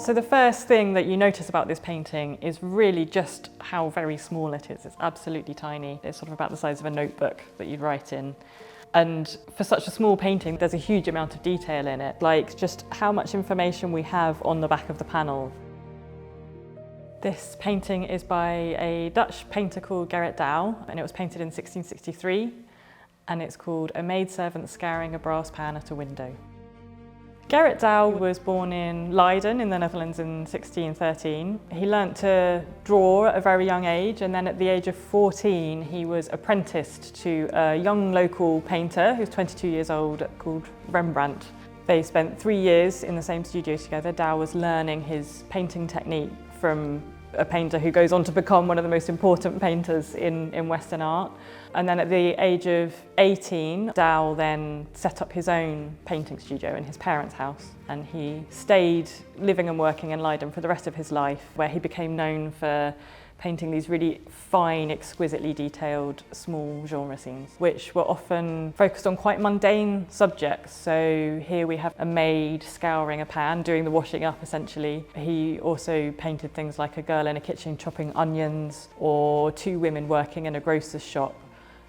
So the first thing that you notice about this painting is really just how very small it is. It's absolutely tiny. It's sort of about the size of a notebook that you'd write in. And for such a small painting, there's a huge amount of detail in it, like just how much information we have on the back of the panel. This painting is by a Dutch painter called Gerrit Dou, and it was painted in 1663, and it's called A Maidservant Scouring a Brass Pan at a Window. Gerrit Dou was born in Leiden in the Netherlands in 1613. He learnt to draw at a very young age, and then at the age of 14 he was apprenticed to a young local painter who's 22 years old called Rembrandt. They spent 3 years in the same studio together. Dou was learning his painting technique from a painter who goes on to become one of the most important painters in Western art. And then at the age of 18, Dou then set up his own painting studio in his parents' house. And he stayed living and working in Leiden for the rest of his life, where he became known for painting these really fine, exquisitely detailed small genre scenes, which were often focused on quite mundane subjects. So here we have a maid scouring a pan, doing the washing up essentially. He also painted things like a girl in a kitchen chopping onions, or two women working in a grocer's shop.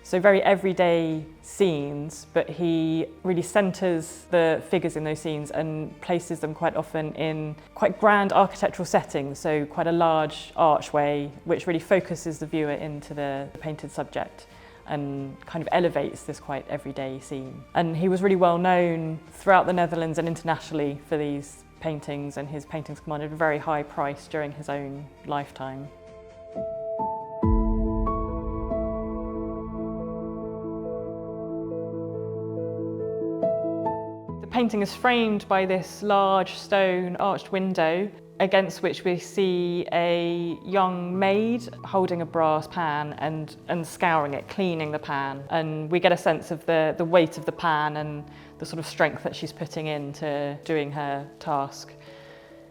So very everyday scenes, but he really centres the figures in those scenes and places them quite often in quite grand architectural settings, so quite a large archway, which really focuses the viewer into the painted subject and kind of elevates this quite everyday scene. And he was really well known throughout the Netherlands and internationally for these paintings, and his paintings commanded a very high price during his own lifetime. The painting is framed by this large stone arched window, against which we see a young maid holding a brass pan and scouring it, cleaning the pan. And we get a sense of the weight of the pan and the sort of strength that she's putting into doing her task.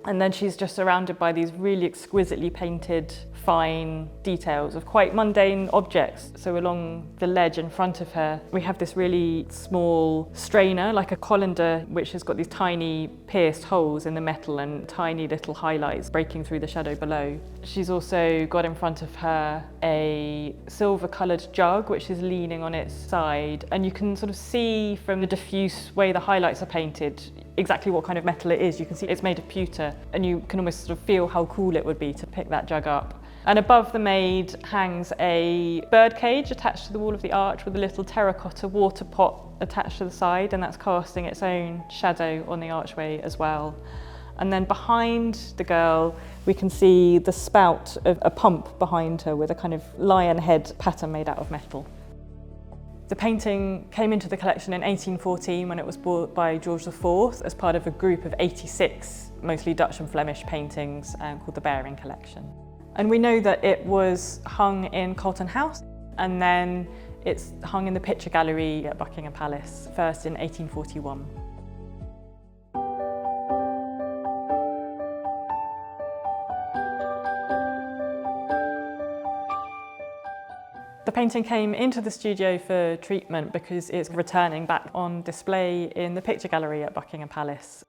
And then she's just surrounded by these really exquisitely painted, fine details of quite mundane objects. So along the ledge in front of her, we have this really small strainer, like a colander, which has got these tiny pierced holes in the metal and tiny little highlights breaking through the shadow below. She's also got in front of her a silver-coloured jug, which is leaning on its side. And you can sort of see from the diffuse way the highlights are painted exactly what kind of metal it is. You can see it's made of pewter, and you can almost sort of feel how cool it would be to pick that jug up. And above the maid hangs a bird cage attached to the wall of the arch with a little terracotta water pot attached to the side, and that's casting its own shadow on the archway as well. And then behind the girl, we can see the spout of a pump behind her with a kind of lion head pattern made out of metal. The painting came into the collection in 1814 when it was bought by George IV as part of a group of 86, mostly Dutch and Flemish paintings called the Bearing Collection. And we know that it was hung in Carlton House, and then it's hung in the picture gallery at Buckingham Palace, first in 1841. The painting came into the studio for treatment because it's returning back on display in the picture gallery at Buckingham Palace.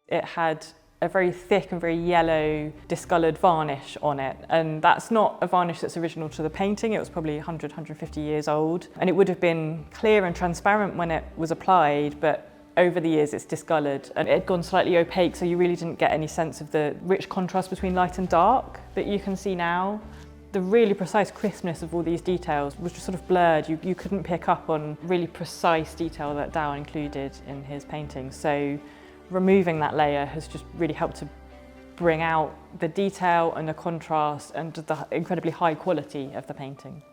It had a very thick and very yellow discoloured varnish on it, and that's not a varnish that's original to the painting. It was probably 100, 150 years old, and it would have been clear and transparent when it was applied, but over the years it's discoloured and it had gone slightly opaque, so you really didn't get any sense of the rich contrast between light and dark that you can see now. The really precise crispness of all these details was just sort of blurred. You couldn't pick up on really precise detail that Dou included in his paintings. So removing that layer has just really helped to bring out the detail and the contrast and the incredibly high quality of the painting.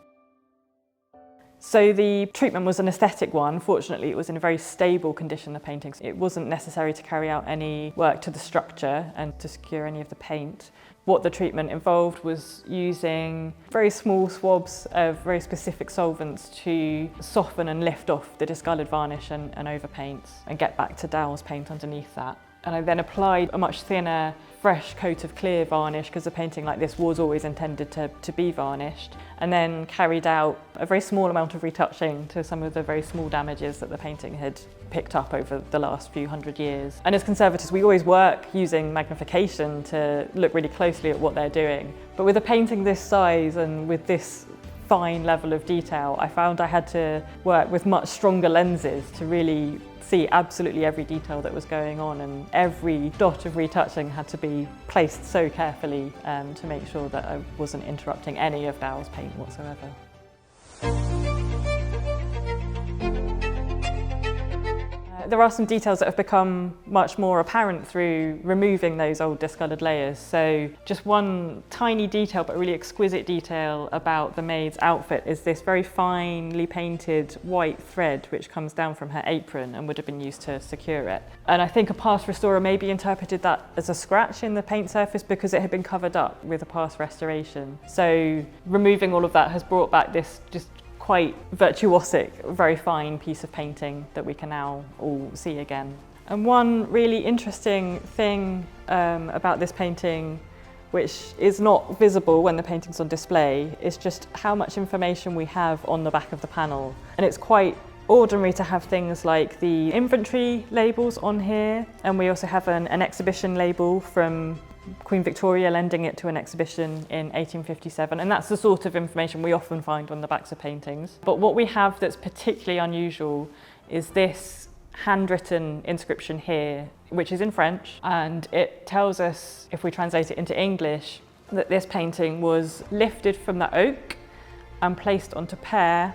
So the treatment was an aesthetic one. Fortunately, it was in a very stable condition, the paintings. It wasn't necessary to carry out any work to the structure and to secure any of the paint. What the treatment involved was using very small swabs of very specific solvents to soften and lift off the discoloured varnish and overpaints and get back to Dou's paint underneath that. And I then applied a much thinner, fresh coat of clear varnish, because a painting like this was always intended to be varnished, and then carried out a very small amount of retouching to some of the very small damages that the painting had picked up over the last few hundred years. And as conservators, we always work using magnification to look really closely at what they're doing. But with a painting this size and with this fine level of detail, I found I had to work with much stronger lenses to really see absolutely every detail that was going on, and every dot of retouching had to be placed so carefully to make sure that I wasn't interrupting any of Dou's paint whatsoever. There are some details that have become much more apparent through removing those old discoloured layers. So just one tiny detail, but really exquisite detail about the maid's outfit is this very finely painted white thread which comes down from her apron and would have been used to secure it. And I think a past restorer maybe interpreted that as a scratch in the paint surface because it had been covered up with a past restoration. So removing all of that has brought back this just quite virtuosic, very fine piece of painting that we can now all see again. And one really interesting thing about this painting, which is not visible when the painting's on display, is just how much information we have on the back of the panel. And it's quite ordinary to have things like the inventory labels on here, and we also have an exhibition label from Queen Victoria lending it to an exhibition in 1857, and that's the sort of information we often find on the backs of paintings. But what we have that's particularly unusual is this handwritten inscription here, which is in French, and it tells us, if we translate it into English, that this painting was lifted from the oak and placed onto pear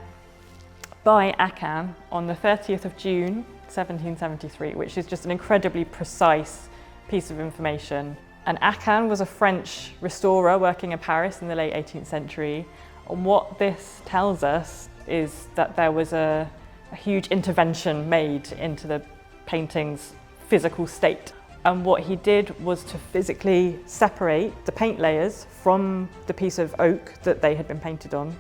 by Akan on the 30th of June 1773, which is just an incredibly precise piece of information. And Akan was a French restorer working in Paris in the late 18th century. And what this tells us is that there was a huge intervention made into the painting's physical state. And what he did was to physically separate the paint layers from the piece of oak that they had been painted on,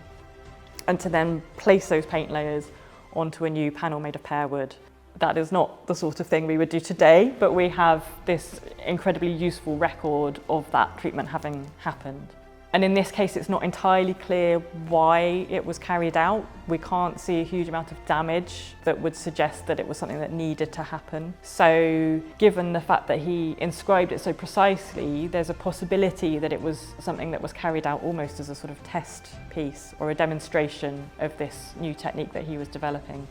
and to then place those paint layers onto a new panel made of pear wood. That is not the sort of thing we would do today, but we have this incredibly useful record of that treatment having happened. And in this case, it's not entirely clear why it was carried out. We can't see a huge amount of damage that would suggest that it was something that needed to happen. So given the fact that he inscribed it so precisely, there's a possibility that it was something that was carried out almost as a sort of test piece or a demonstration of this new technique that he was developing.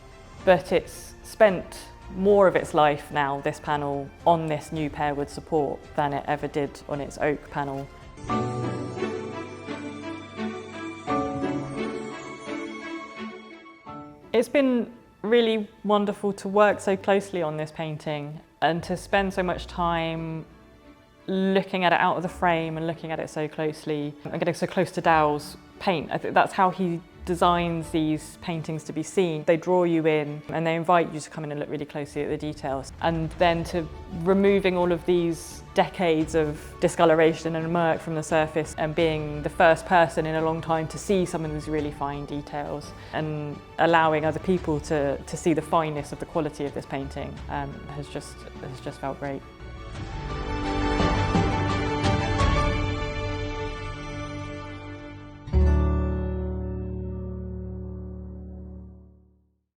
But it's spent more of its life now, this panel, on this new pear wood support than it ever did on its oak panel. It's been really wonderful to work so closely on this painting and to spend so much time looking at it out of the frame and looking at it so closely and getting so close to Dou's paint. I think that's how he designs these paintings to be seen. They draw you in and they invite you to come in and look really closely at the details. And then to removing all of these decades of discoloration and murk from the surface and being the first person in a long time to see some of these really fine details and allowing other people to see the fineness of the quality of this painting has just felt great.